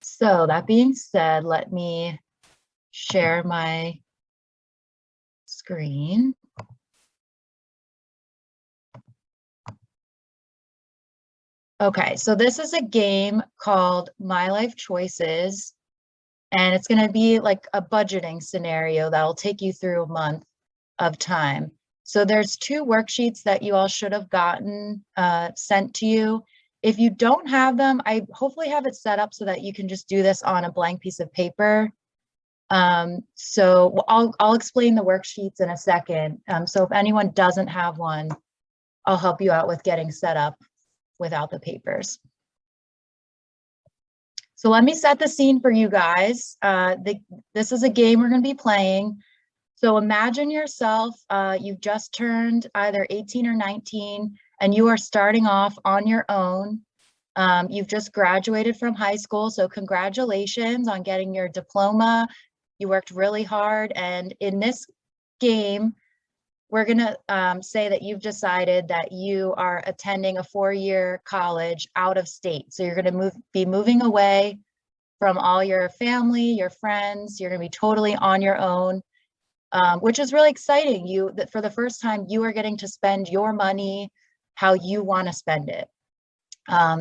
So that being said, let me share my screen. Okay, so this is a game called My Life Choices, and it's going to be like a budgeting scenario that'll take you through a month of time. So there's two worksheets that you all should have gotten sent to you. If you don't have them, I hopefully have it set up so that you can just do this on a blank piece of paper. So I'll explain the worksheets in a second. So if anyone doesn't have one, I'll help you out with getting set up without the papers. So let me set the scene for you guys. This is a game we're going to be playing. So imagine yourself, you've just turned either 18 or 19, and you are starting off on your own. You've just graduated from high school, so congratulations on getting your diploma. You worked really hard, and in this game, we're gonna say that you've decided that you are attending a 4-year college out of state. So you're gonna be moving away from all your family, your friends. You're gonna be totally on your own, which is really exciting. For the first time, you are getting to spend your money how you wanna spend it.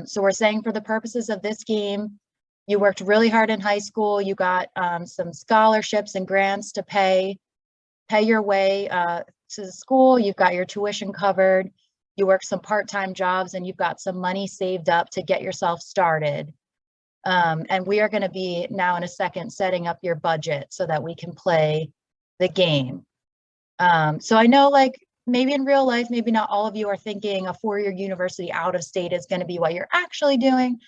So we're saying for the purposes of this game, you worked really hard in high school. You got some scholarships and grants to pay your way to the school. You've got your tuition covered. You work some part-time jobs, and you've got some money saved up to get yourself started. And we are going to be now in a second setting up your budget so that we can play the game. So I know, like, maybe in real life, maybe not all of you are thinking a 4-year university out of state is going to be what you're actually doing.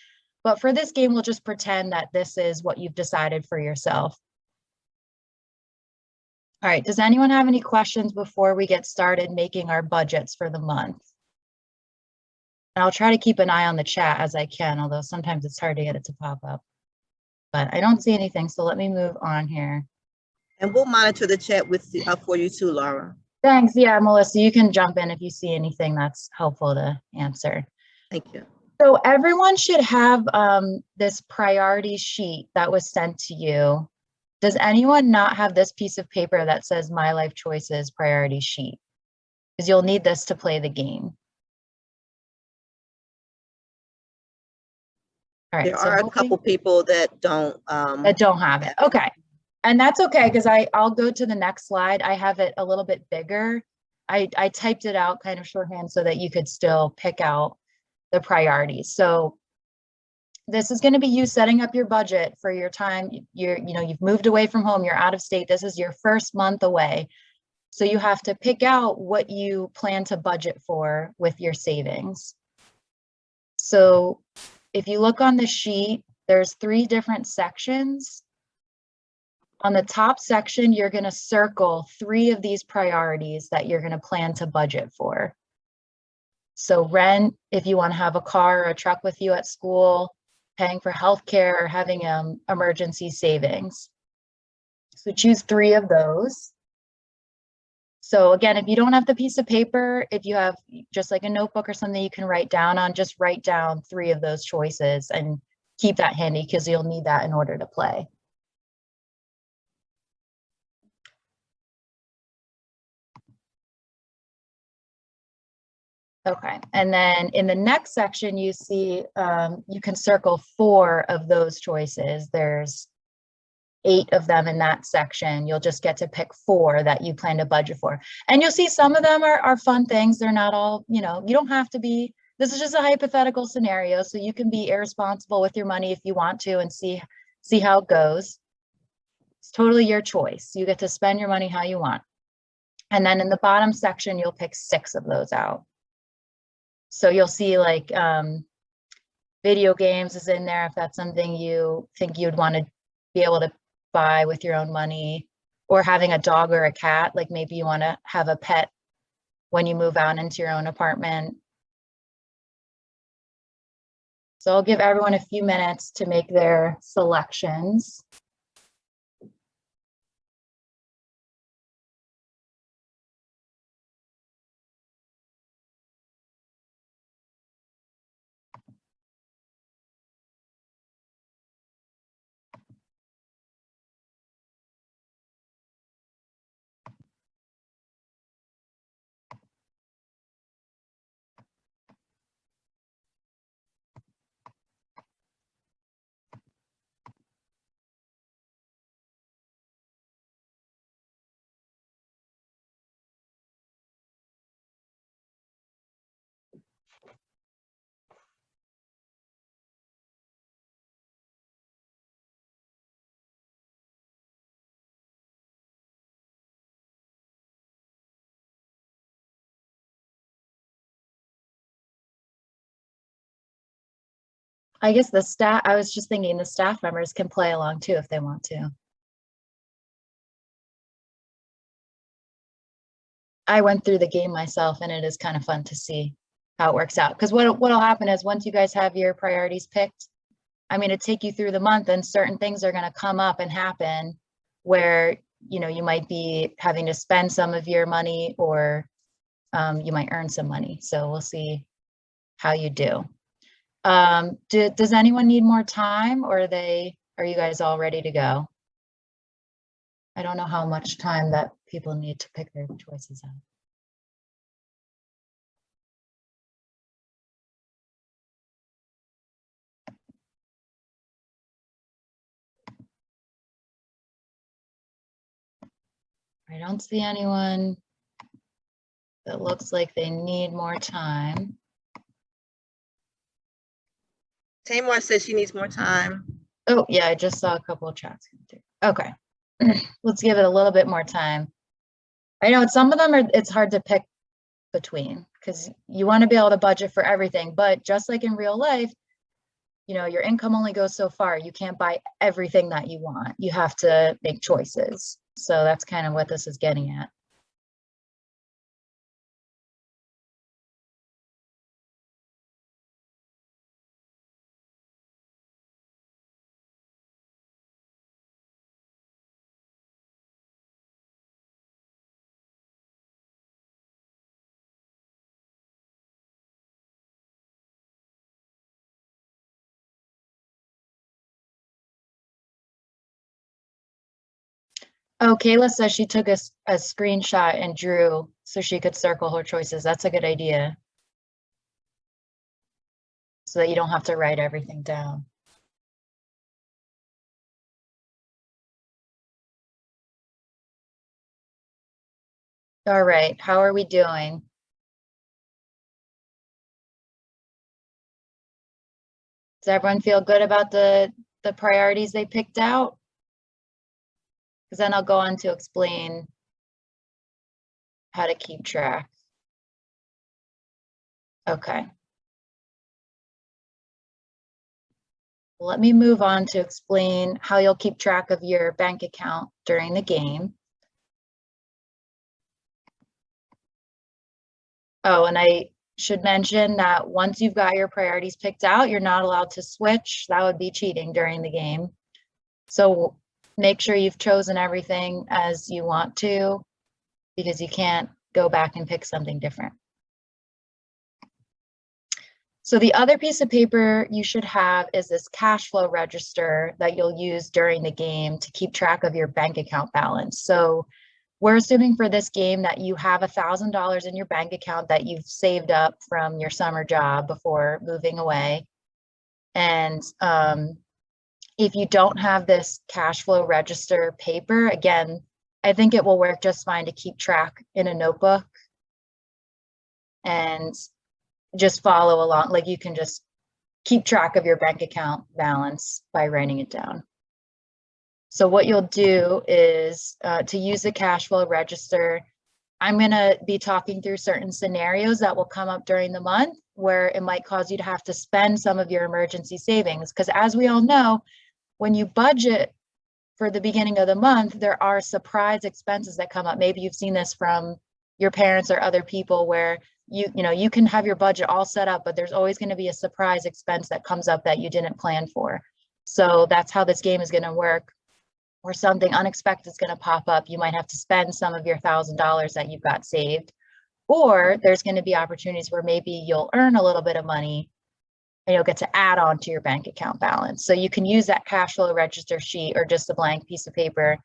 But for this game, we'll just pretend that this is what you've decided for yourself. All right, does anyone have any questions before we get started making our budgets for the month? And I'll try to keep an eye on the chat as I can, although sometimes it's hard to get it to pop up. But I don't see anything, so let me move on here. And we'll monitor the chat for you too, Laura. Thanks. Yeah, Melissa, you can jump in if you see anything that's helpful to answer. Thank you. So everyone should have this priority sheet that was sent to you. Does anyone not have this piece of paper that says My Life Choices priority sheet? Because you'll need this to play the game. All right, there are a couple people that don't have it. Okay. And that's okay, because I'll go to the next slide. I have it a little bit bigger. I typed it out kind of shorthand so that you could still pick out the priorities. So this is going to be you setting up your budget for your time. You've moved away from home, you're out of state. This is your first month away. So you have to pick out what you plan to budget for with your savings. So if you look on the sheet, there's 3 different sections. On the top section, you're going to circle 3 of these priorities that you're going to plan to budget for. So rent, if you want to have a car or a truck with you at school, paying for healthcare, or having emergency savings. So choose 3 of those. So again, if you don't have the piece of paper, if you have just like a notebook or something you can write down on, just write down 3 of those choices and keep that handy, because you'll need that in order to play. Okay, and then in the next section, you see you can circle 4 of those choices. There's 8 of them in that section. You'll just get to pick 4 that you plan to budget for. And you'll see some of them are fun things. They're not all, you don't have to be, this is just a hypothetical scenario, so you can be irresponsible with your money if you want to and see how it goes. It's totally your choice. You get to spend your money how you want. And then in the bottom section, you'll pick 6 of those out. So you'll see like video games is in there if that's something you think you'd want to be able to buy with your own money, or having a dog or a cat, like maybe you want to have a pet when you move out into your own apartment. So I'll give everyone a few minutes to make their selections. I guess the staff, I was just thinking the staff members can play along too if they want to. I went through the game myself and it is kind of fun to see how it works out. Because what'll happen is once you guys have your priorities picked, I mean, it take you through the month and certain things are going to come up and happen where, you know, you might be having to spend some of your money or you might earn some money. So we'll see how you do. Does anyone need more time or are you guys all ready to go? I don't know how much time that people need to pick their choices out. I don't see anyone that looks like they need more time. Tamar says she needs more time. Oh, yeah, I just saw a couple of chats. Okay, let's give it a little bit more time. I know some of them it's hard to pick between because you want to be able to budget for everything, but just like in real life, you know, your income only goes so far. You can't buy everything that you want. You have to make choices. So that's kind of what this is getting at. Oh, Kayla says she took a screenshot and drew so she could circle her choices. That's a good idea. So that you don't have to write everything down. All right, how are we doing? Does everyone feel good about the priorities they picked out? Because then I'll go on to explain how to keep track. Okay. Let me move on to explain how you'll keep track of your bank account during the game. Oh, and I should mention that once you've got your priorities picked out, you're not allowed to switch. That would be cheating during the game. So make sure you've chosen everything as you want to, because you can't go back and pick something different. So the other piece of paper you should have is this cash flow register that you'll use during the game to keep track of your bank account balance. So we're assuming for this game that you have $1,000 in your bank account that you've saved up from your summer job before moving away. And if you don't have this cash flow register paper, again, I think it will work just fine to keep track in a notebook and just follow along. Like you can just keep track of your bank account balance by writing it down. So what you'll do is to use the cash flow register, I'm going to be talking through certain scenarios that will come up during the month where it might cause you to have to spend some of your emergency savings. Because as we all know, when you budget for the beginning of the month, there are surprise expenses that come up. Maybe you've seen this from your parents or other people where you can have your budget all set up, but there's always going to be a surprise expense that comes up that you didn't plan for. So that's how this game is going to work. Or something unexpected is going to pop up. You might have to spend some of your $1,000 that you've got saved. Or there's going to be opportunities where maybe you'll earn a little bit of money and you'll get to add on to your bank account balance. So you can use that cash flow register sheet or just a blank piece of paper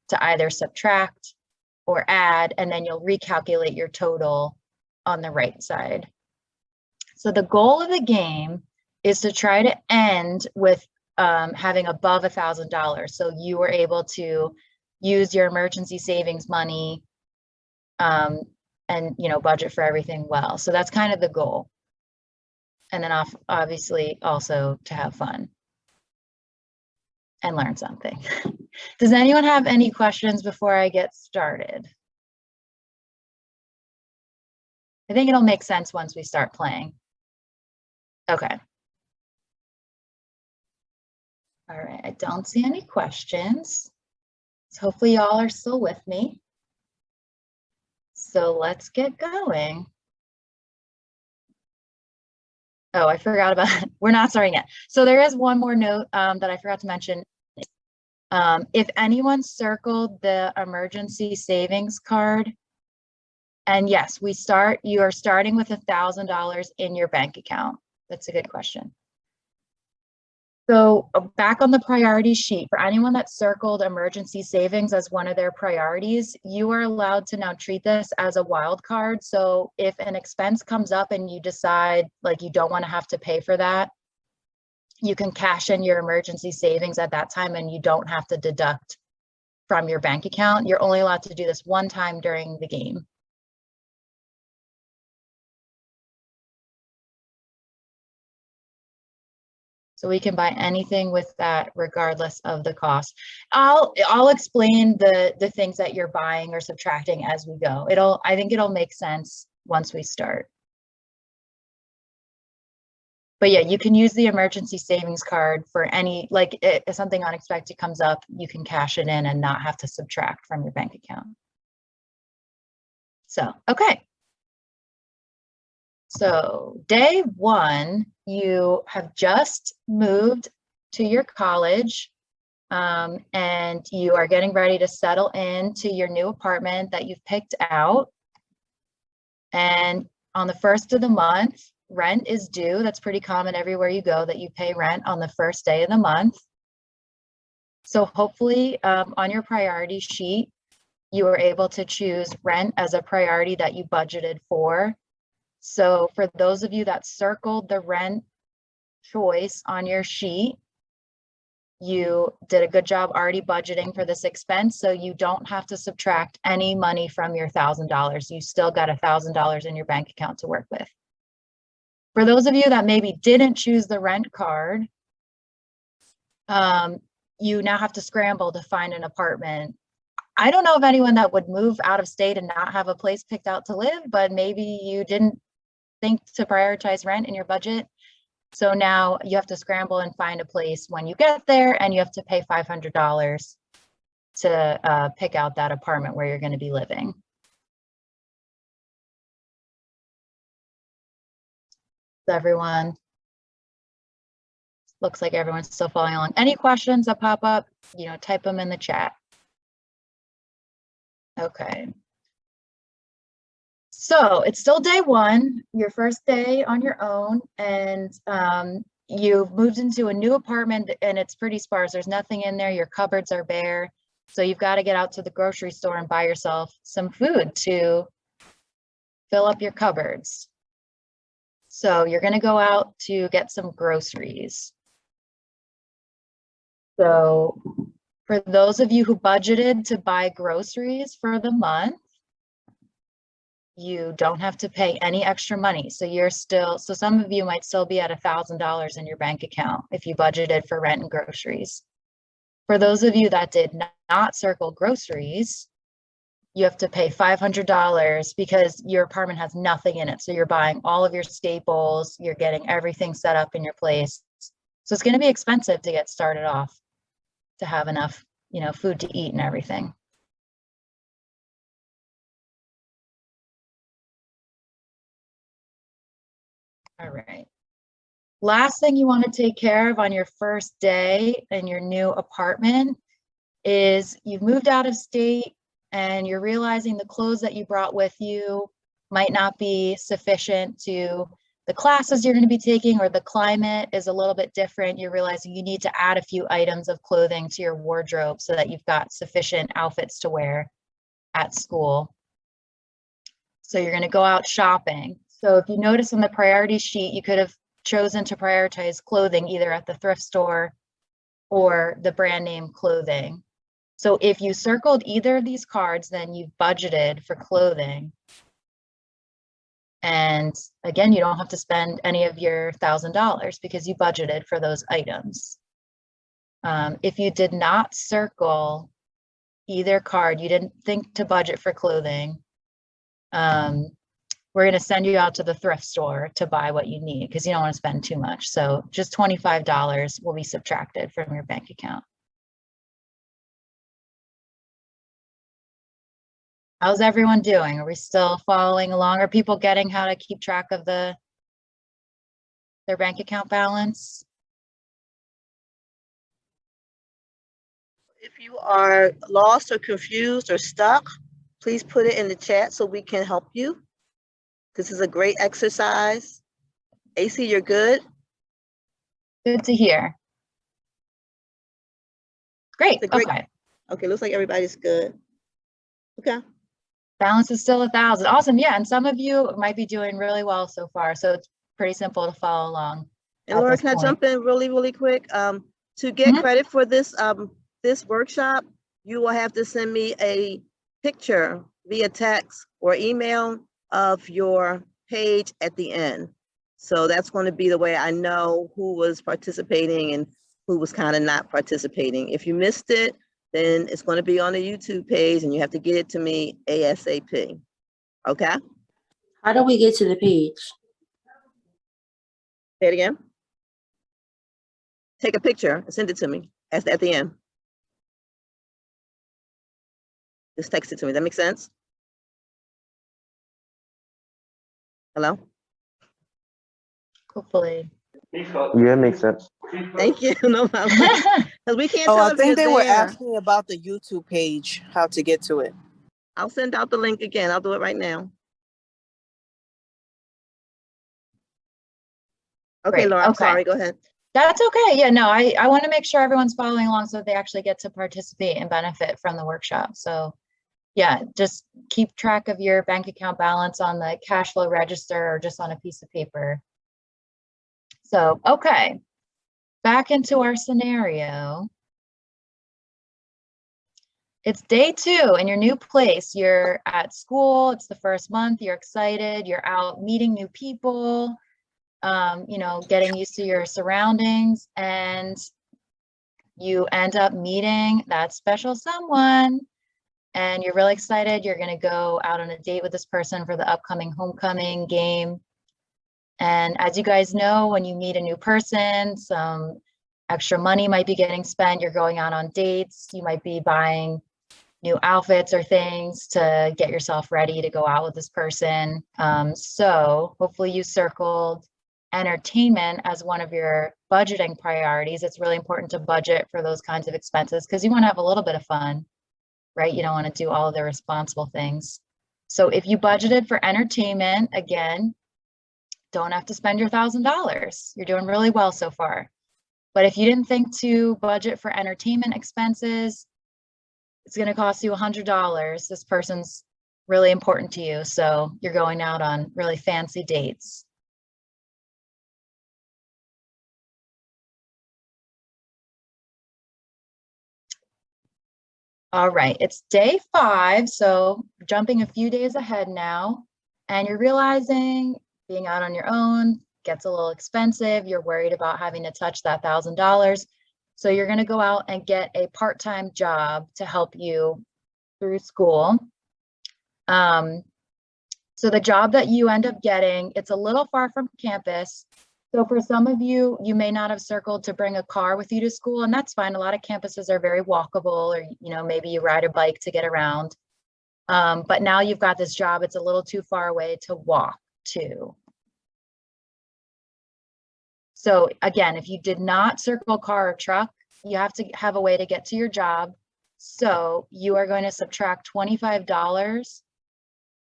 to either subtract or add, and then you'll recalculate your total on the right side. So the goal of the game is to try to end with having above $1,000. So you were able to use your emergency savings money and budget for everything well. So that's kind of the goal. And then obviously also to have fun and learn something. Does anyone have any questions before I get started? I think it'll make sense once we start playing. Okay. All right, I don't see any questions. So hopefully y'all are still with me. So let's get going. Oh, I forgot about it. We're not starting yet. So there is one more note that I forgot to mention. If anyone circled the emergency savings card, and yes, you are starting with $1,000 in your bank account. That's a good question. So back on the priority sheet, for anyone that circled emergency savings as one of their priorities, you are allowed to now treat this as a wild card. So if an expense comes up and you decide like you don't want to have to pay for that, you can cash in your emergency savings at that time and you don't have to deduct from your bank account. You're only allowed to do this one time during the game. So we can buy anything with that regardless of the cost. I'll explain the things that you're buying or subtracting as we go. I think it'll make sense once we start. But yeah, you can use the emergency savings card for any, like if something unexpected comes up, you can cash it in and not have to subtract from your bank account. So, okay. So day one, you have just moved to your college and you are getting ready to settle into your new apartment that you've picked out. And on the first of the month, rent is due. That's pretty common everywhere you go that you pay rent on the first day of the month. So hopefully on your priority sheet, you were able to choose rent as a priority that you budgeted for. So for those of you that circled the rent choice on your sheet, you did a good job already budgeting for this expense, so you don't have to subtract any money from your $1,000. You still got $1,000 in your bank account to work with. For those of you that maybe didn't choose the rent card, you now have to scramble to find an apartment. I don't know of anyone that would move out of state and not have a place picked out to live, but maybe you didn't think to prioritize rent in your budget. So now you have to scramble and find a place when you get there, and you have to pay $500 to pick out that apartment where you're going to be living. So everyone, looks like everyone's still following along. Any questions that pop up, type them in the chat. Okay. So it's still day one, your first day on your own, and you've moved into a new apartment and it's pretty sparse. There's nothing in there. Your cupboards are bare. So you've got to get out to the grocery store and buy yourself some food to fill up your cupboards. So you're going to go out to get some groceries. So for those of you who budgeted to buy groceries for the month, you don't have to pay any extra money. So so some of you might still be at $1,000 in your bank account if you budgeted for rent and groceries. For those of you that did not circle groceries, you have to pay $500 because your apartment has nothing in it. So you're buying all of your staples, you're getting everything set up in your place. So it's going to be expensive to get started off to have enough, food to eat and everything. All right. Last thing you want to take care of on your first day in your new apartment is you've moved out of state and you're realizing the clothes that you brought with you might not be sufficient to the classes you're going to be taking, or the climate is a little bit different. You're realizing you need to add a few items of clothing to your wardrobe so that you've got sufficient outfits to wear at school. So you're going to go out shopping. So if you notice on the priority sheet, you could have chosen to prioritize clothing either at the thrift store or the brand name clothing. So if you circled either of these cards, then you've budgeted for clothing. And again, you don't have to spend any of your $1,000 because you budgeted for those items. If you did not circle either card, you didn't think to budget for clothing, we're going to send you out to the thrift store to buy what you need because you don't want to spend too much. So just $25 will be subtracted from your bank account. How's everyone doing? Are we still following along? Are people getting how to keep track of their bank account balance? If you are lost or confused or stuck, please put it in the chat so we can help you. This is a great exercise. AC, you're good? Good to hear. Great. Okay. Okay, looks like everybody's good. Okay. Balance is still 1,000. Awesome. Yeah. And some of you might be doing really well so far. So it's pretty simple to follow along. And Laura, can I jump in really quick? To get credit for this this workshop, you will have to send me a picture via text or email of your page at the end. So that's going to be the way I know who was participating and who was kind of not participating. If you missed it, then it's going to be on the YouTube page and you have to get it to me ASAP. Okay? How do we get to the page? Say it again. Take a picture and send it to me at the end. Just text it to me. That makes sense? Hello? Hopefully. Yeah, it makes sense. Thank you. No problem. Because we can't tell I if think you're they were there. asking about the YouTube page, how to get to it. I'll send out the link again. I'll do it right now. Okay, Great. Laura, I'm Okay. sorry. Go ahead. That's okay. Yeah, no, I want to make sure everyone's following along so they actually get to participate and benefit from the workshop. So yeah, just keep track of your bank account balance on the cash flow register or just on a piece of paper. So, okay, back into our scenario. It's day 2 in your new place. You're at school. It's the first month. You're excited. You're out meeting new people, you know, getting used to your surroundings, and you end up meeting that special someone. And you're really excited. You're going to go out on a date with this person for the upcoming homecoming game. And as you guys know, when you meet a new person, some extra money might be getting spent. You're going out on dates. You might be buying new outfits or things to get yourself ready to go out with this person. So hopefully you circled entertainment as one of your budgeting priorities. It's really important to budget for those kinds of expenses because you want to have a little bit of fun, right? You don't want to do all of the responsible things. So if you budgeted for entertainment, again, don't have to spend your $1,000. You're doing really well so far. But if you didn't think to budget for entertainment expenses, it's going to cost you $100. This person's really important to you. So you're going out on really fancy dates. All right, it's day 5, so jumping a few days ahead now, and you're realizing being out on your own gets a little expensive. You're worried about having to touch that $1,000. So you're going to go out and get a part-time job to help you through school. So the job that you end up getting, it's a little far from campus. So for some of you, you may not have circled to bring a car with you to school, and that's fine. A lot of campuses are very walkable, or maybe you ride a bike to get around. But now you've got this job, it's a little too far away to walk to. So again, if you did not circle car or truck, you have to have a way to get to your job. So you are going to subtract $25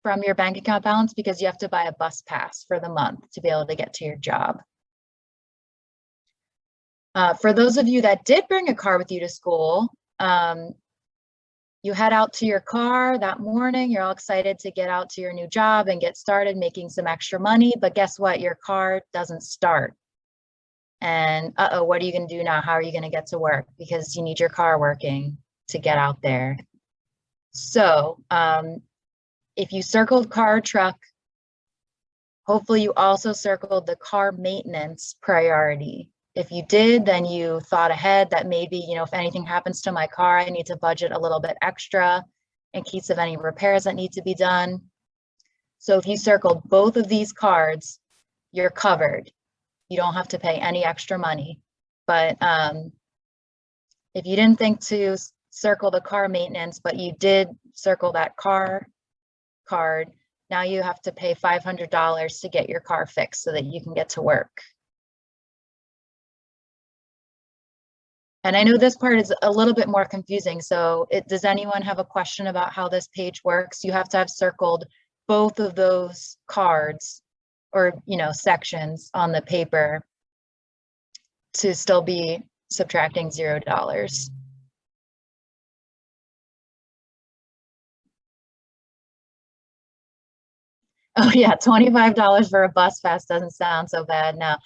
from your bank account balance because you have to buy a bus pass for the month to be able to get to your job. For those of you that did bring a car with you to school, you head out to your car that morning, you're all excited to get out to your new job and get started making some extra money, but guess what? Your car doesn't start. And what are you going to do now? How are you going to get to work? Because you need your car working to get out there. So if you circled car or truck, hopefully you also circled the car maintenance priority. If you did, then you thought ahead that maybe, if anything happens to my car, I need to budget a little bit extra in case of any repairs that need to be done. So if you circled both of these cards, you're covered. You don't have to pay any extra money. But if you didn't think to circle the car maintenance, but you did circle that car card, now you have to pay $500 to get your car fixed so that you can get to work. And I know this part is a little bit more confusing. So does anyone have a question about how this page works? You have to have circled both of those cards or, sections on the paper to still be subtracting $0. Oh yeah, $25 for a bus pass doesn't sound so bad. No,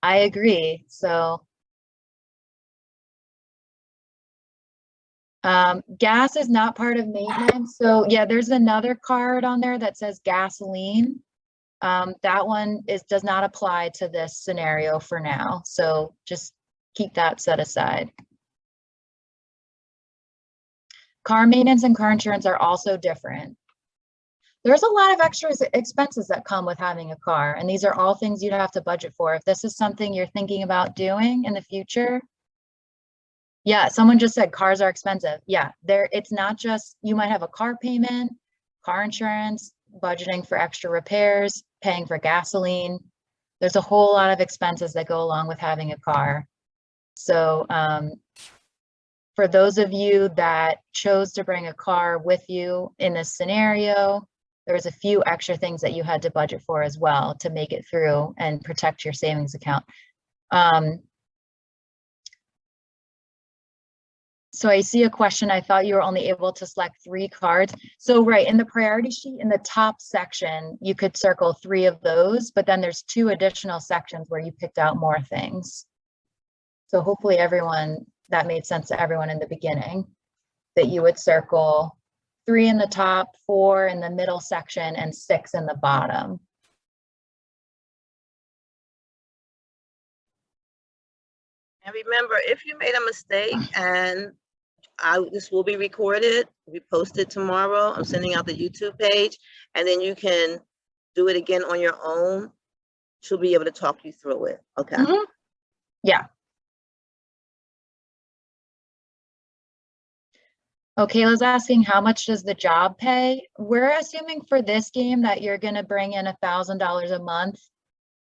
I agree. So gas is not part of maintenance. So yeah, there's another card on there that says gasoline. That one does not apply to this scenario for now. So just keep that set aside. Car maintenance and car insurance are also different. There's a lot of extra expenses that come with having a car, and these are all things you'd have to budget for. If this is something you're thinking about doing in the future, yeah, someone just said cars are expensive. Yeah, it's not just, you might have a car payment, car insurance, budgeting for extra repairs, paying for gasoline. There's a whole lot of expenses that go along with having a car. So for those of you that chose to bring a car with you in this scenario, there was a few extra things that you had to budget for as well to make it through and protect your savings account. So I see a question. I thought you were only able to select 3 cards. So right, in the priority sheet, in the top section, you could circle 3 of those, but then there's 2 additional sections where you picked out more things. So hopefully that made sense to everyone in the beginning, that you would circle 3 in the top, 4 in the middle section, and 6 in the bottom. And remember, if you made a mistake, and this will be recorded, we post it tomorrow, I'm sending out the YouTube page, and then you can do it again on your own. She'll be able to talk you through it. Okay. Mm-hmm. Yeah. Okay, Kayla's asking, how much does the job pay? We're assuming for this game that you're going to bring in $1,000 a month.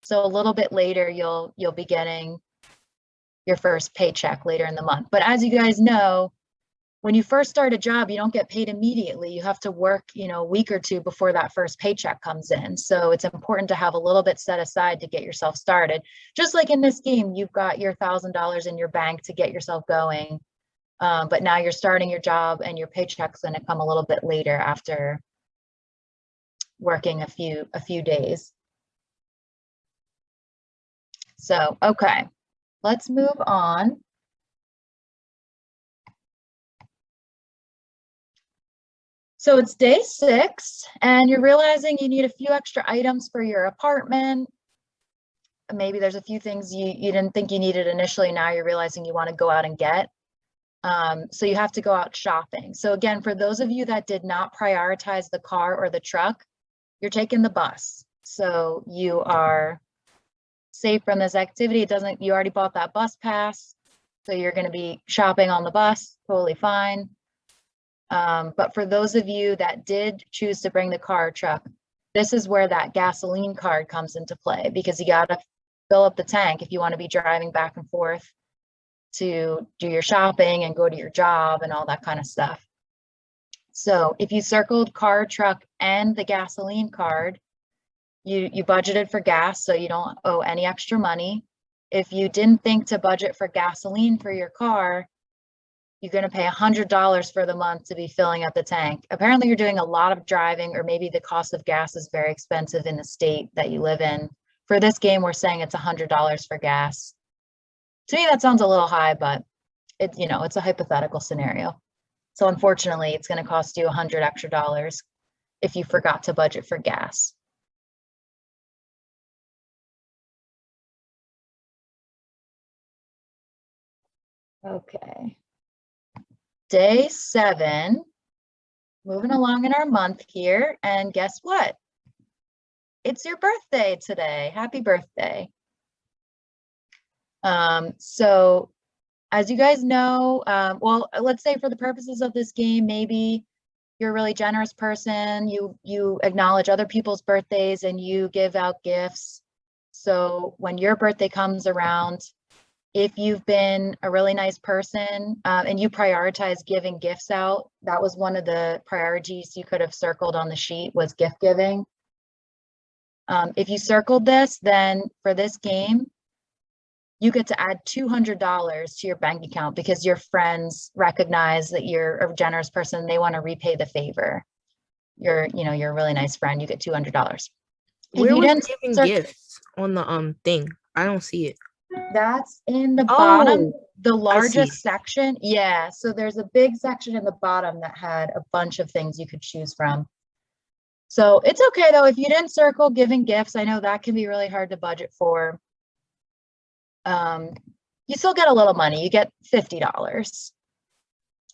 So a little bit later, you'll be getting your first paycheck later in the month. But as you guys know, when you first start a job, you don't get paid immediately. You have to work, a week or 2 before that first paycheck comes in. So it's important to have a little bit set aside to get yourself started. Just like in this game, you've got your $1,000 in your bank to get yourself going. But now you're starting your job and your paycheck's going to come a little bit later after working a few days. So, okay, let's move on. So it's day 6 and you're realizing you need a few extra items for your apartment. Maybe there's a few things you didn't think you needed initially. Now you're realizing you want to go out and get. So you have to go out shopping. So again, for those of you that did not prioritize the car or the truck, you're taking the bus. So you are safe from this activity. You already bought that bus pass. So you're going to be shopping on the bus, totally fine. But for those of you that did choose to bring the car or truck, this is where that gasoline card comes into play, because you got to fill up the tank if you want to be driving back and forth to do your shopping and go to your job and all that kind of stuff. So if you circled car, truck, and the gasoline card, you budgeted for gas, so you don't owe any extra money. If you didn't think to budget for gasoline for your car, you're going to pay $100 for the month to be filling up the tank. Apparently you're doing a lot of driving, or maybe the cost of gas is very expensive in the state that you live in. For this game, we're saying it's $100 for gas. To me, that sounds a little high, but it's a hypothetical scenario. So unfortunately, it's going to cost you $100 extra if you forgot to budget for gas. Okay. Day 7, moving along in our month here, and guess what? it's your birthday today. Happy birthday. So as you guys know, well, let's say for the purposes of this game, maybe you're a really generous person, you acknowledge other people's birthdays and you give out gifts. So when your birthday comes around, if you've been a really nice person and you prioritize giving gifts out, that was one of the priorities you could have circled on the sheet, was gift giving. If you circled this, then for this game, you get to add $200 to your bank account because your friends recognize that you're a generous person and they want to repay the favor. You're a really nice friend, you get $200. Where was giving gifts on the thing? I don't see it. That's in the bottom, Oh, the I see. largest section. Yeah, so there's a big section in the bottom that had a bunch of things you could choose from. So it's okay though, if you didn't circle giving gifts, I know that can be really hard to budget for. You still get a little money. You get $50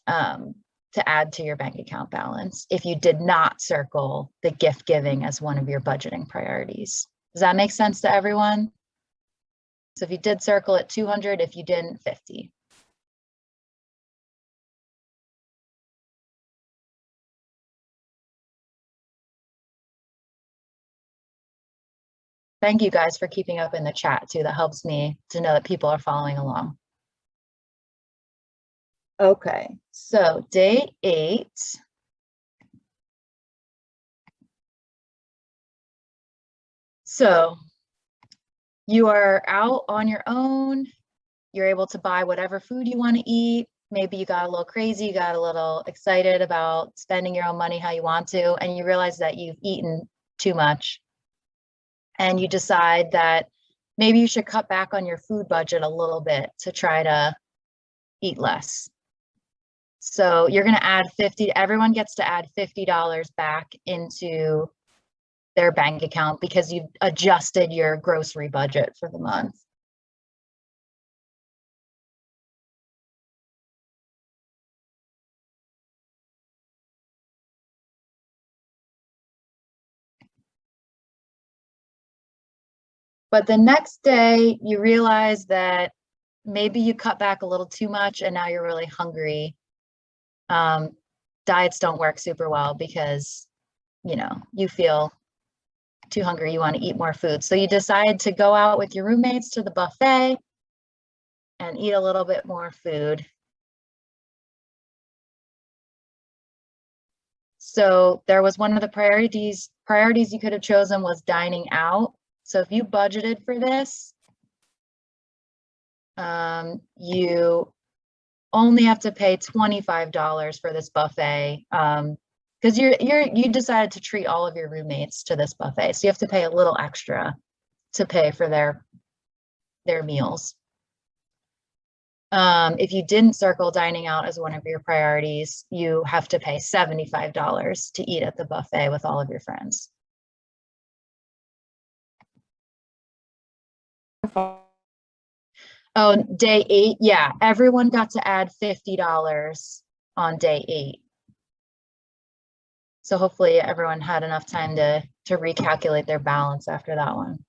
to add to your bank account balance if you did not circle the gift giving as one of your budgeting priorities. Does that make sense to everyone? So if you did circle it, 200, if you didn't, 50. Thank you guys for keeping up in the chat too. That helps me to know that people are following along. Okay, so day 8. So you are out on your own. You're able to buy whatever food you want to eat. Maybe you got a little crazy, you got a little excited about spending your own money how you want to, and you realize that you've eaten too much. And you decide that maybe you should cut back on your food budget a little bit to try to eat less. So you're going to add everyone gets to add $50 back into their bank account because you've adjusted your grocery budget for the month. But the next day you realize that maybe you cut back a little too much and now you're really hungry. Diets don't work super well because, you feel too hungry, you want to eat more food. So you decide to go out with your roommates to the buffet and eat a little bit more food. So there was one of the priorities you could have chosen was dining out. So if you budgeted for this, you only have to pay $25 for this buffet because you decided to treat all of your roommates to this buffet, so you have to pay a little extra to pay for their meals. If you didn't circle dining out as one of your priorities, you have to pay $75 to eat at the buffet with all of your friends. Oh, day 8, yeah, everyone got to add $50 on day 8. So hopefully everyone had enough time to recalculate their balance after that one.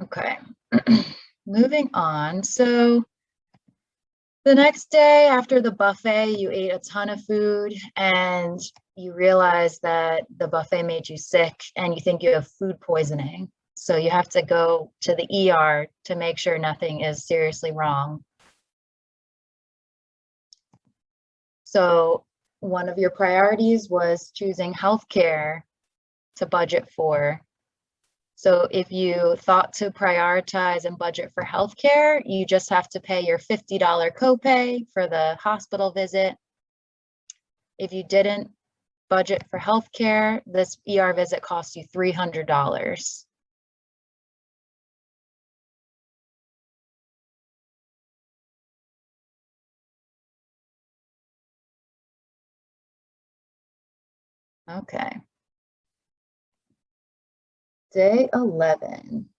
Okay, moving on. So the next day after the buffet, you ate a ton of food and you realize that the buffet made you sick and you think you have food poisoning. So you have to go to the ER to make sure nothing is seriously wrong. So one of your priorities was choosing healthcare to budget for. So if you thought to prioritize and budget for healthcare, you just have to pay your $50 copay for the hospital visit. If you didn't budget for healthcare, this ER visit costs you $300. Okay. Day 11.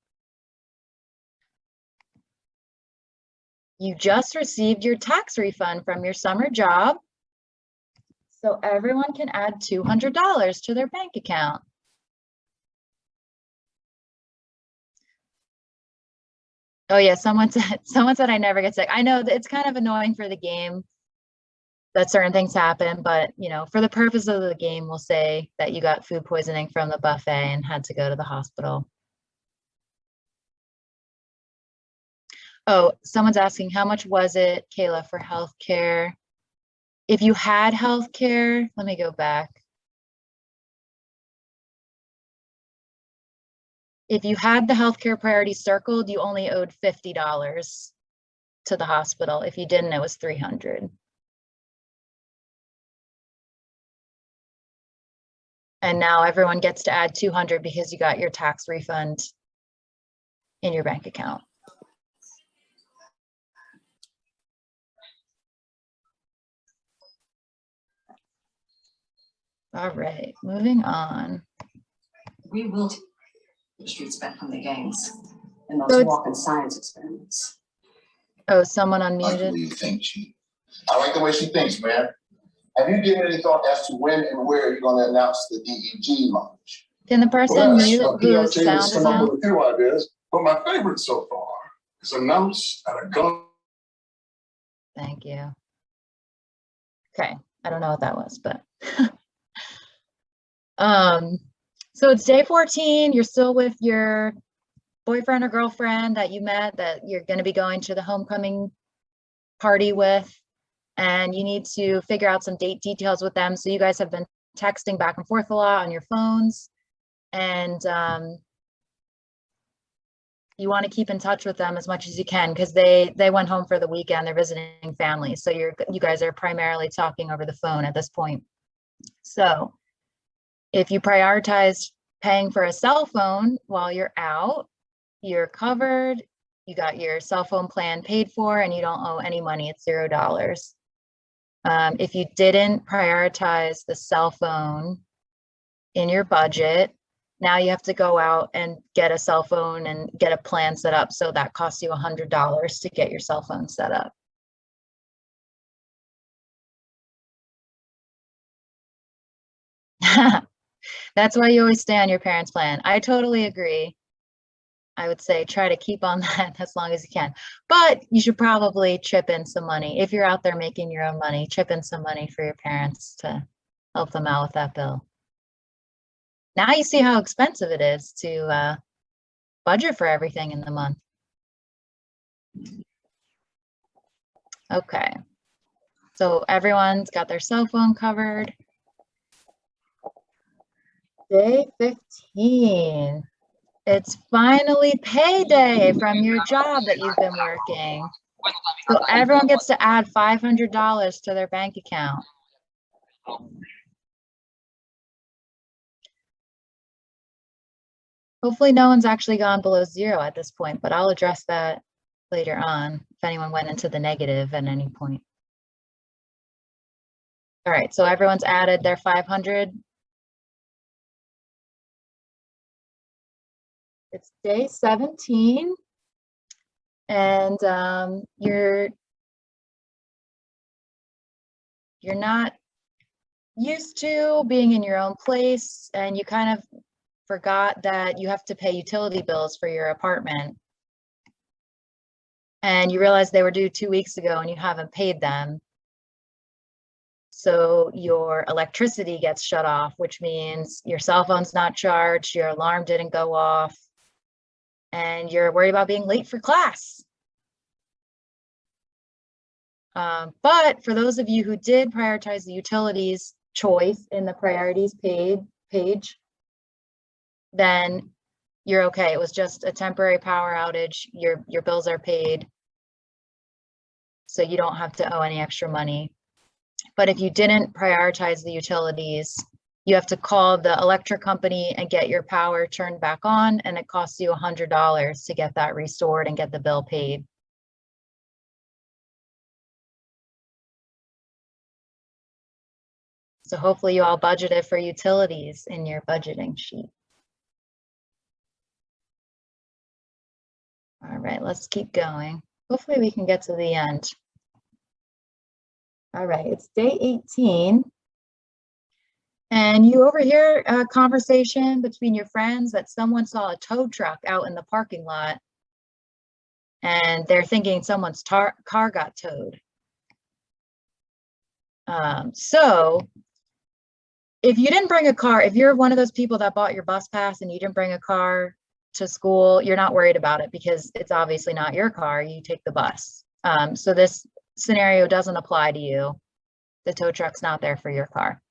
you just received your tax refund from your summer job. So everyone can add $200 to their bank account. Oh yeah, someone said I never get sick. I know that it's kind of annoying for the game that certain things happen, but you know, for the purpose of the game, we'll say that you got food poisoning from the buffet and had to go to the hospital. Oh, someone's asking, how much was it, Kayla, for healthcare? If you had healthcare, let me go back. If you had the healthcare priority circled, you only owed $50 to the hospital. If you didn't, it was $300. And now everyone gets to add 200 because you got your tax refund in your bank account. All right, moving on. We will take the streets back from the gangs and So those it's- walking science experiments. Oh, someone Like the way unmuted. you think, Chief. I like the way she thinks, man. Have you given any thought as to when and where you're gonna announce the DEG launch? Can the person Well, mute yes, whose PRT sound has is come up out? with a few ideas, but my favorite so far is announce at a gun. Thank you. Okay, I don't know what that was, but so it's day 14. You're still with your boyfriend or girlfriend that you met that you're going to be going to the homecoming party with, and you need to figure out some date details with them. So you guys have been texting back and forth a lot on your phones, and you want to keep in touch with them as much as you can because they went home for the weekend. They're visiting family, so you guys are primarily talking over the phone at this point. So if you prioritize paying for a cell phone while you're out, you're covered. You got your cell phone plan paid for, and you don't owe any money. It's $0. If you didn't prioritize the cell phone in your budget, now you have to go out and get a cell phone and get a plan set up. So that costs you $100 to get your cell phone set up. That's why you always stay on your parents' plan. I totally agree. I would say try to keep on that as long as you can. But you should probably chip in some money. If you're out there making your own money, chip in some money for your parents to help them out with that bill. Now you see how expensive it is to budget for everything in the month. Okay. So everyone's got their cell phone covered. Day 15. It's finally payday from your job that you've been working. So everyone gets to add $500 to their bank account. Hopefully no one's actually gone below zero at this point, but I'll address that later on if anyone went into the negative at any point. All right, so everyone's added their 500. It's day 17, and you're not used to being in your own place, and you kind of forgot that you have to pay utility bills for your apartment. And you realize they were due 2 weeks ago and you haven't paid them. So your electricity gets shut off, which means your cell phone's not charged, your alarm didn't go off, and you're worried about being late for class. But for those of you who did prioritize the utilities choice in the priorities page, then you're okay. It was just a temporary power outage. Your bills are paid, so you don't have to owe any extra money. But if you didn't prioritize the utilities, you have to call the electric company and get your power turned back on, and it costs you $100 to get that restored and get the bill paid. So hopefully you all budgeted for utilities in your budgeting sheet. All right, let's keep going. Hopefully we can get to the end. All right, it's day 18. And you overhear a conversation between your friends that someone saw a tow truck out in the parking lot and they're thinking someone's car got towed. So if you didn't bring a car, if you're one of those people that bought your bus pass and you didn't bring a car to school, you're not worried about it because it's obviously not your car, you take the bus. So this scenario doesn't apply to you. The tow truck's not there for your car.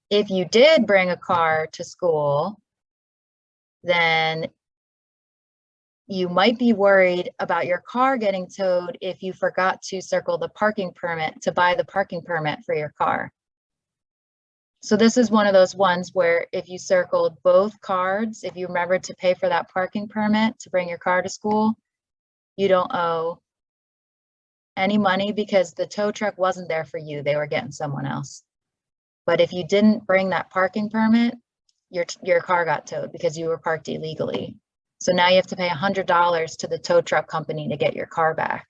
If you did bring a car to school, then you might be worried about your car getting towed if you forgot to circle the parking permit to buy the parking permit for your car. So this is one of those ones where if you circled both cards, if you remembered to pay for that parking permit to bring your car to school, you don't owe any money because the tow truck wasn't there for you. They were getting someone else. But if you didn't bring that parking permit, your car got towed because you were parked illegally. So now you have to pay $100 to the tow truck company to get your car back.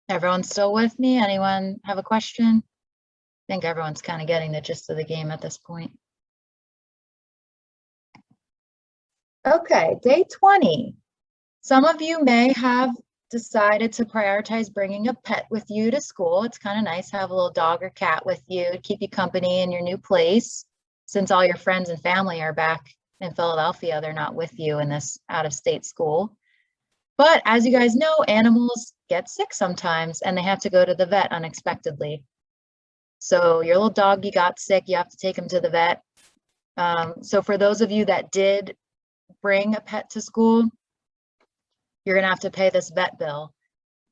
Everyone still with me? Anyone have a question? I think everyone's kind of getting the gist of the game at this point. Okay, day 20. Some of you may have decided to prioritize bringing a pet with you to school. It's kind of nice to have a little dog or cat with you to keep you company in your new place. Since all your friends and family are back in Philadelphia, they're not with you in this out-of-state school. But as you guys know, animals get sick sometimes and they have to go to the vet unexpectedly. So your little doggy got sick, you have to take him to the vet. So for those of you that did bring a pet to school, you're gonna have to pay this vet bill.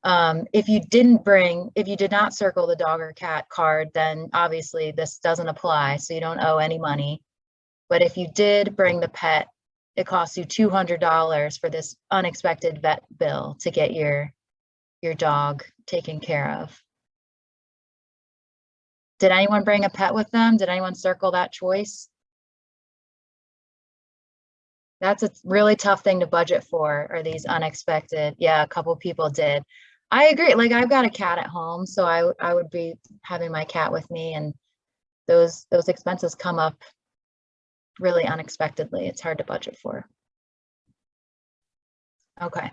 If you did not circle the dog or cat card, then obviously this doesn't apply, so you don't owe any money. But if you did bring the pet, it costs you $200 for this unexpected vet bill to get your dog taken care of. Did anyone bring a pet with them? Did anyone circle that choice? That's a really tough thing to budget for, or these unexpected. Yeah, a couple people did. I agree. Like I've got a cat at home, so I would be having my cat with me, and those expenses come up really unexpectedly. It's hard to budget for. Okay.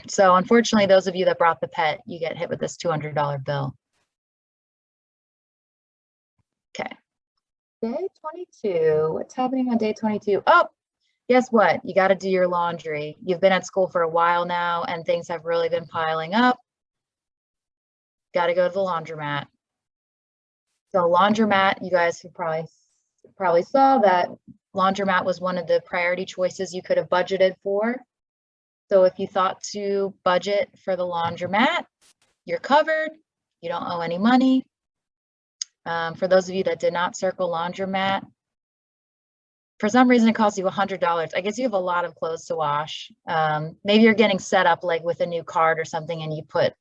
So unfortunately, those of you that brought the pet, you get hit with this $200 bill. Okay. Day 22. What's happening on day 22? Oh, guess what? You got to do your laundry. You've been at school for a while now and things have really been piling up. Got to go to the laundromat. So laundromat, you guys who probably saw that laundromat was one of the priority choices you could have budgeted for. So if you thought to budget for the laundromat, you're covered. You don't owe any money. For those of you that did not circle laundromat, for some reason it costs you $100. I guess you have a lot of clothes to wash. Maybe you're getting set up like with a new card or something and you put,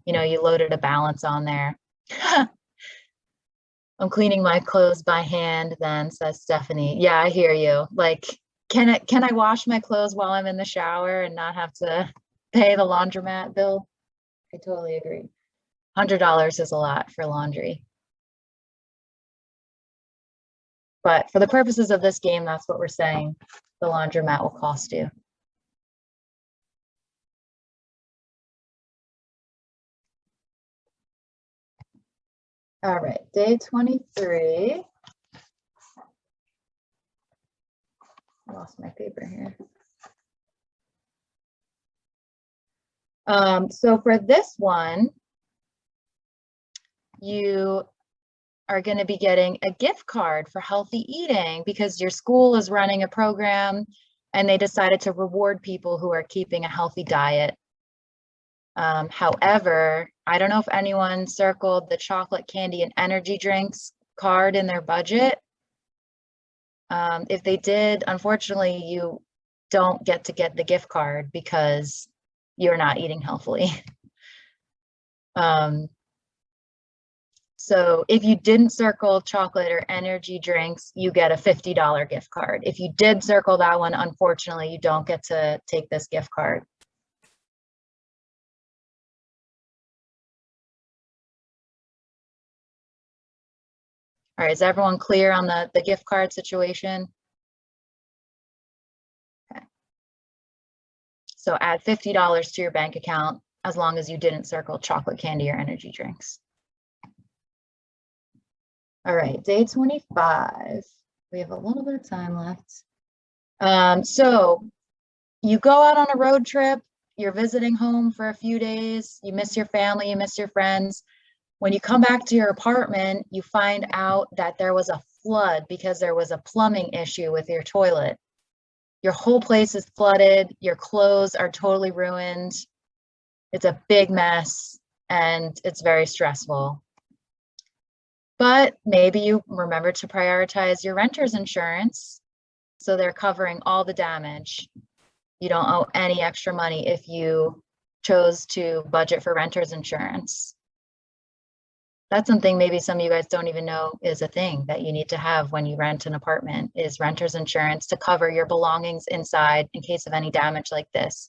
you loaded a balance on there. I'm cleaning my clothes by hand then, says Stephanie. Yeah, I hear you. Like, can I wash my clothes while I'm in the shower and not have to pay the laundromat bill? I totally agree. $100 is a lot for laundry. But for the purposes of this game, that's what we're saying the laundromat will cost you. All right, day 23. I lost my paper here. So for this one, you are going to be getting a gift card for healthy eating because your school is running a program and they decided to reward people who are keeping a healthy diet. However, I don't know if anyone circled the chocolate candy and energy drinks card in their budget. If they did, unfortunately, you don't get to get the gift card because you're not eating healthily. So if you didn't circle chocolate or energy drinks, you get a $50 gift card. If you did circle that one, unfortunately, you don't get to take this gift card. All right, is everyone clear on the gift card situation? Okay. So add $50 to your bank account as long as you didn't circle chocolate candy or energy drinks. All right, day 25. We have a little bit of time left. So you go out on a road trip, you're visiting home for a few days, you miss your family, you miss your friends. When you come back to your apartment, you find out that there was a flood because there was a plumbing issue with your toilet. Your whole place is flooded, your clothes are totally ruined. It's a big mess and it's very stressful. But maybe you remember to prioritize your renter's insurance, so they're covering all the damage. You don't owe any extra money if you chose to budget for renter's insurance. That's something maybe some of you guys don't even know is a thing that you need to have when you rent an apartment, is renter's insurance to cover your belongings inside in case of any damage like this.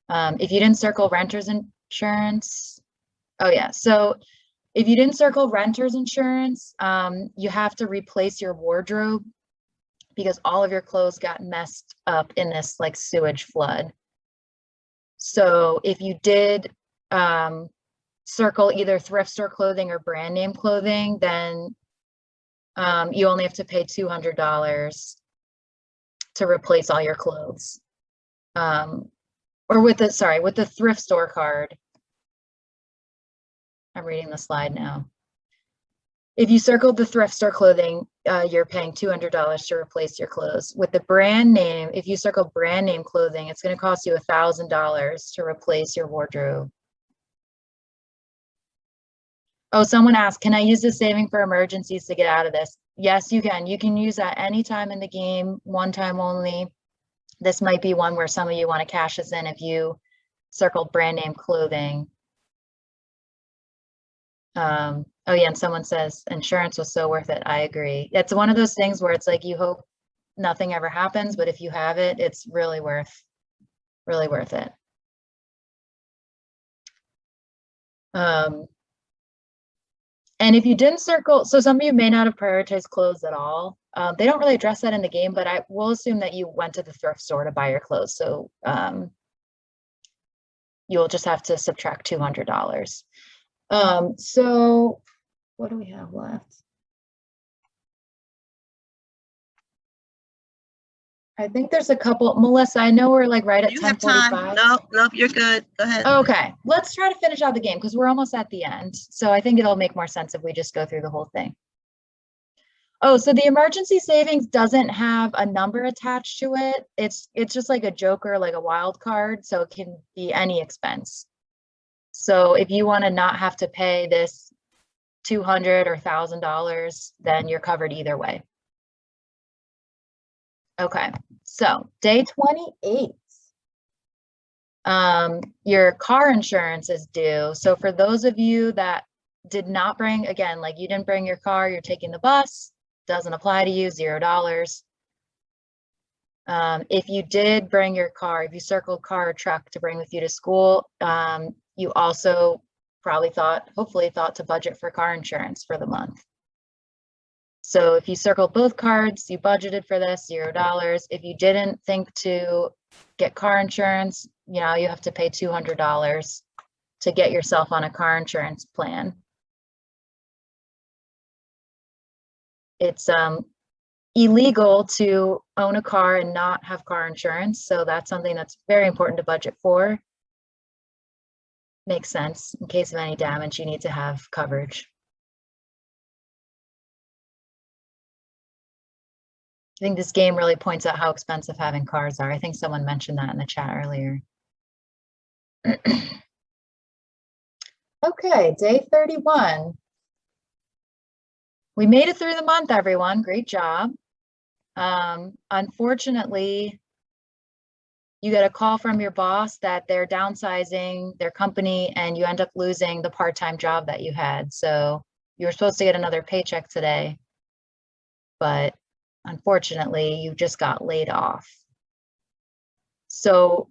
If you didn't circle renter's insurance, oh yeah, so if you didn't circle renter's insurance, you have to replace your wardrobe because all of your clothes got messed up in this like sewage flood. So if you did circle either thrift store clothing or brand name clothing, then you only have to pay $200 to replace all your clothes. Or with the thrift store card. I'm reading the slide now. If you circled the thrift store clothing, you're paying $200 to replace your clothes. With the brand name, if you circle brand name clothing, it's going to cost you $1,000 to replace your wardrobe. Oh, someone asked, can I use this saving for emergencies to get out of this? Yes, you can. You can use that anytime in the game, one time only. This might be one where some of you want to cash this in if you circled brand name clothing. Oh yeah, and someone says insurance was so worth it. I agree. It's one of those things where it's like you hope nothing ever happens, but if you have it, it's really worth it. And if you didn't circle, so some of you may not have prioritized clothes at all. They don't really address that in the game, but I will assume that you went to the thrift store to buy your clothes. So you'll just have to subtract $200. So what do we have left? I think there's a couple. Melissa, I know we're like right at 10:45. You have time. Nope, you're good. Go ahead. Okay, let's try to finish out the game because we're almost at the end. So I think it'll make more sense if we just go through the whole thing. Oh, so the emergency savings doesn't have a number attached to it. It's just like a joker, like a wild card. So it can be any expense. So if you want to not have to pay this $200 or $1,000, then you're covered either way. Okay, so day 28. Your car insurance is due. So for those of you that did not bring, again, like you didn't bring your car, you're taking the bus, doesn't apply to you, $0. If you did bring your car, if you circled car or truck to bring with you to school, you also probably hopefully thought to budget for car insurance for the month. So if you circled both cards, you budgeted for this, $0. If you didn't think to get car insurance, you know, you have to pay $200 to get yourself on a car insurance plan. It's illegal to own a car and not have car insurance. So that's something that's very important to budget for. Makes sense. In case of any damage, you need to have coverage. I think this game really points out how expensive having cars are. I think someone mentioned that in the chat earlier. Okay, day 31. We made it through the month, everyone. Great job. Unfortunately, you get a call from your boss that they're downsizing their company and you end up losing the part-time job that you had. So you were supposed to get another paycheck today, but unfortunately you just got laid off. So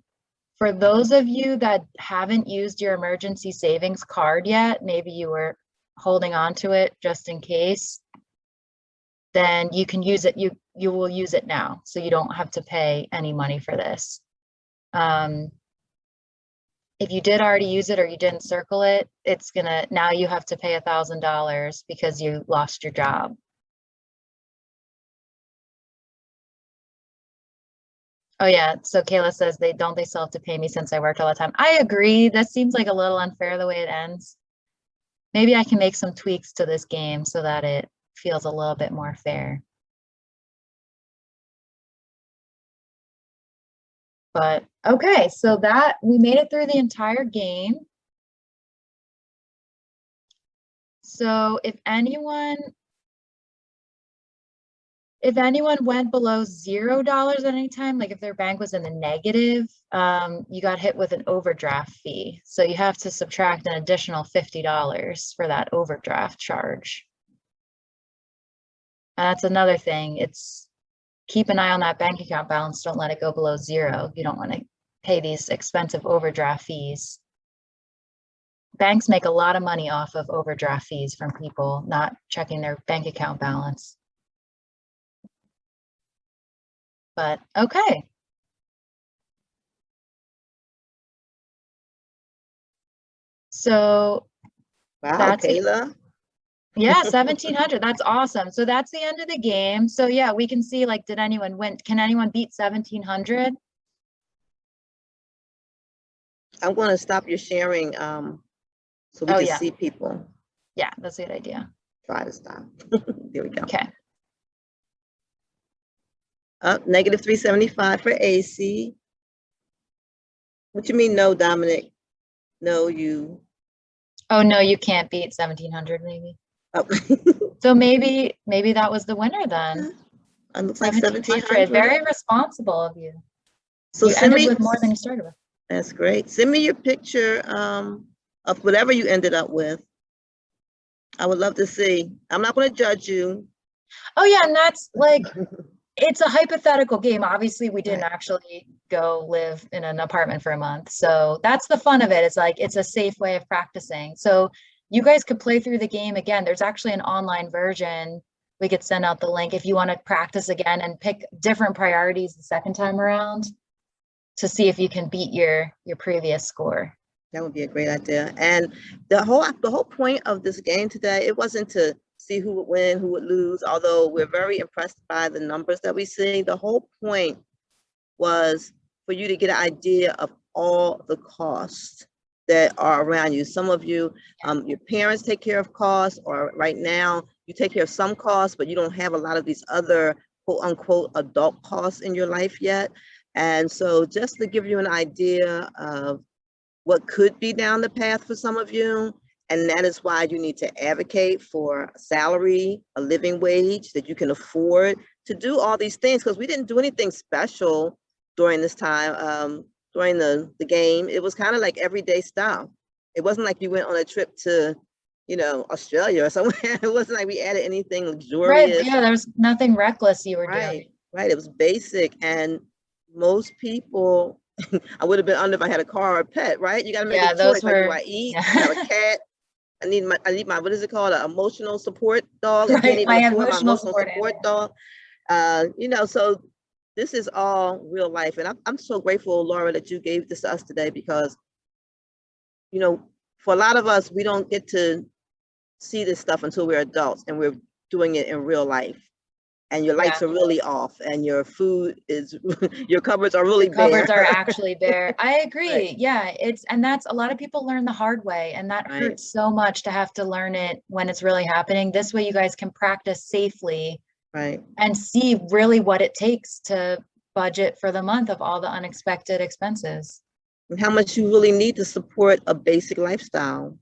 for those of you that haven't used your emergency savings card yet, maybe you were holding on to it just in case, then you can use it. You will use it now, so you don't have to pay any money for this. If you did already use it or you didn't circle it, it's gonna, now you have to pay $1,000 because you lost your job. Oh yeah, so Kayla says they still have to pay me since I worked all the time. I agree. That seems like a little unfair the way it ends. Maybe I can make some tweaks to this game so that it feels a little bit more fair. But okay, so that we made it through the entire game. So if anyone went below $0 at any time, like if their bank was in the negative, you got hit with an overdraft fee. So you have to subtract an additional $50 for that overdraft charge. And that's another thing. It's keep an eye on that bank account balance. Don't let it go below 0. You don't want to pay these expensive overdraft fees. Banks make a lot of money off of overdraft fees from people not checking their bank account balance. But okay. So Wow, that's Kayla. yeah, 1,700. That's awesome. So that's the end of the game. So yeah, we can see, like, did anyone win? Can anyone beat 1,700? I'm going to stop your sharing so we Oh, can yeah. see people. Yeah, that's a good idea. Try to stop. There we go. Okay. Up negative 375 for AC. What you mean no, Dominic? No, you. Oh no, you can't beat 1,700 maybe. Oh. So maybe that was the winner then. It looks like 1,700. 1,700. Very responsible of you. So You send ended me with more than you started with. That's great. Send me your picture of whatever you ended up with. I would love to see. I'm not going to judge you. Oh yeah, and that's like, it's a hypothetical game. Obviously, we didn't Right. actually go live in an apartment for a month. So that's the fun of it. It's like, it's a safe way of practicing. So you guys could play through the game again. There's actually an online version. We could send out the link if you want to practice again and pick different priorities the second time around to see if you can beat your previous score. That would be a great idea. And the whole point of this game today, it wasn't to see who would win, who would lose, although we're very impressed by the numbers that we see. The whole point was for you to get an idea of all the costs that are around you. Some of you, your parents take care of costs, or right now you take care of some costs, but you don't have a lot of these other quote unquote adult costs in your life yet. And so just to give you an idea of what could be down the path for some of you, and that is why you need to advocate for a salary, a living wage that you can afford to do all these things, because we didn't do anything special during this time, during the game. It was kind of like everyday stuff. It wasn't like you went on a trip to, you know, Australia or somewhere. It wasn't like we added anything luxurious. Right, yeah, there's nothing reckless you were doing. Right, it was basic. And most people, I would have been under if I had a car or a pet, right? You got to make a choice. Like, do I eat? Yeah. I have a cat. I need my, what is it called? An emotional support dog. Right, I can't even my afford my emotional emotional support dog. You know, so this is all real life. And I'm so grateful, Laura, that you gave this to us today, because, you know, for a lot of us, we don't get to see this stuff until we're adults and we're doing it in real life. And your lights are really off, and your food is, your cupboards are really bare. Cupboards are actually bare. I agree. Right. Yeah, and that's, a lot of people learn the hard way, and that hurts so much to have to learn it when it's really happening. This way you guys can practice safely, right, and see really what it takes to budget for the month of all the unexpected expenses. And how much you really need to support a basic lifestyle.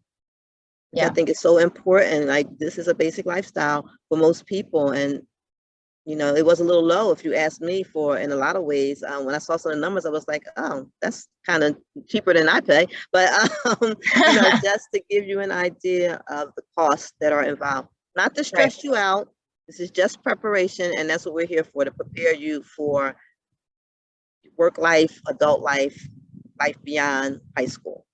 Which I think is so important. Like, this is a basic lifestyle for most people. And you know, it was a little low if you asked me for, in a lot of ways. When I saw some of the numbers, I was like, oh, that's kind of cheaper than I pay. But, you know, just to give you an idea of the costs that are involved, not to stress you out. This is just preparation, and that's what we're here for, to prepare you for work life, adult life, life beyond high school.